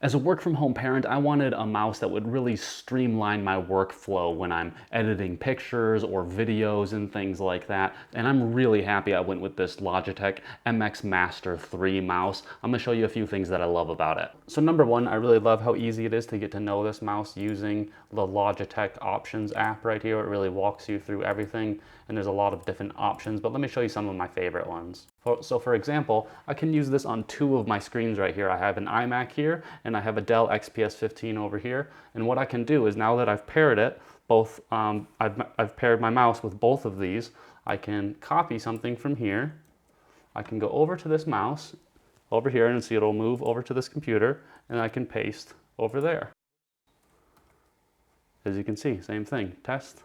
As a work from home parent, I wanted a mouse that would really streamline my workflow when I'm editing pictures or videos and things like that. And I'm really happy I went with this Logitech MX Master 3 mouse. I'm gonna show you a few things that I love about it. So number one, I really love how easy it is to get to know this mouse using the Logitech Options app right here. It really walks you through everything, and there's a lot of different options, but let me show you some of my favorite ones. So for example, I can use this on two of my screens right here. I have an iMac here, and I have a Dell XPS 15 over here. And what I can do is, now that I've paired it, I've paired my mouse with both of these, I can copy something from here. I can go over to this mouse, over here, and see it'll move over to this computer, and I can paste over there. As you can see, same thing, test.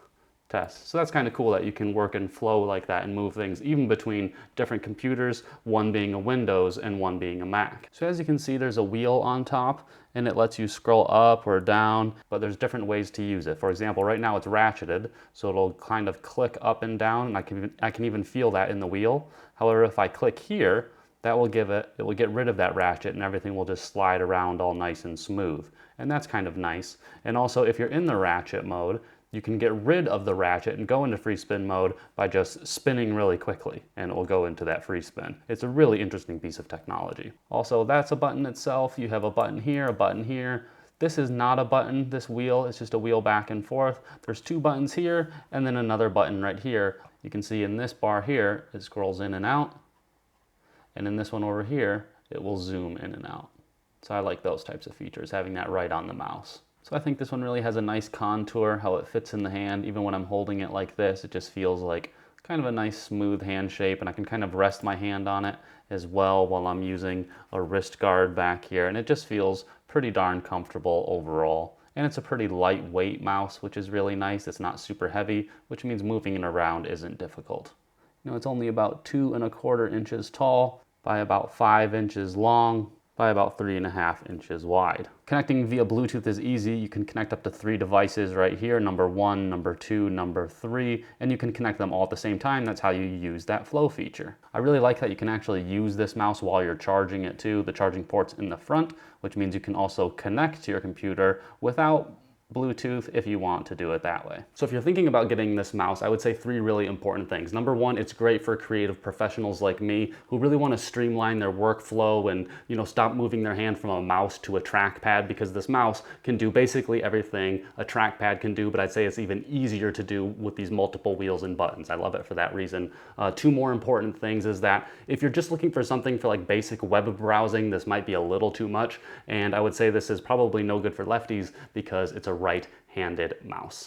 So that's kind of cool that you can work in flow like that and move things even between different computers, one being a Windows and one being a Mac. So as you can see, there's a wheel on top and it lets you scroll up or down, but there's different ways to use it. For example, right now it's ratcheted, so it'll kind of click up and down, and I can even feel that in the wheel. However, if I click here, it will get rid of that ratchet and everything will just slide around all nice and smooth. And that's kind of nice. And also, if you're in the ratchet mode, you can get rid of the ratchet and go into free spin mode by just spinning really quickly, and it will go into that free spin. It's a really interesting piece of technology. Also, that's a button itself. You have a button here, a button here. This is not a button, this wheel, it's just a wheel back and forth. There's two buttons here, and then another button right here. You can see in this bar here, it scrolls in and out. And in this one over here, it will zoom in and out. So I like those types of features, having that right on the mouse. So I think this one really has a nice contour, how it fits in the hand. Even when I'm holding it like this, it just feels like kind of a nice smooth hand shape, and I can kind of rest my hand on it as well while I'm using a wrist guard back here, and it just feels pretty darn comfortable overall. And it's a pretty lightweight mouse, which is really nice. It's not super heavy, which means moving it around isn't difficult. You know, it's only about 2¼ inches tall by about 5 inches long by about 3½ inches wide. Connecting via Bluetooth is easy. You can connect up to 3 devices right here, number 1, number 2, number 3, and you can connect them all at the same time. That's how you use that flow feature. I really like that you can actually use this mouse while you're charging it too. The charging port's in the front, which means you can also connect to your computer without Bluetooth if you want to do it that way. So if you're thinking about getting this mouse, I would say 3 really important things. Number 1, it's great for creative professionals like me who really want to streamline their workflow and, stop moving their hand from a mouse to a trackpad, because this mouse can do basically everything a trackpad can do, but I'd say it's even easier to do with these multiple wheels and buttons. I love it for that reason. 2 more important things is that if you're just looking for something for like basic web browsing, this might be a little too much, and I would say this is probably no good for lefties because it's a right-handed mouse.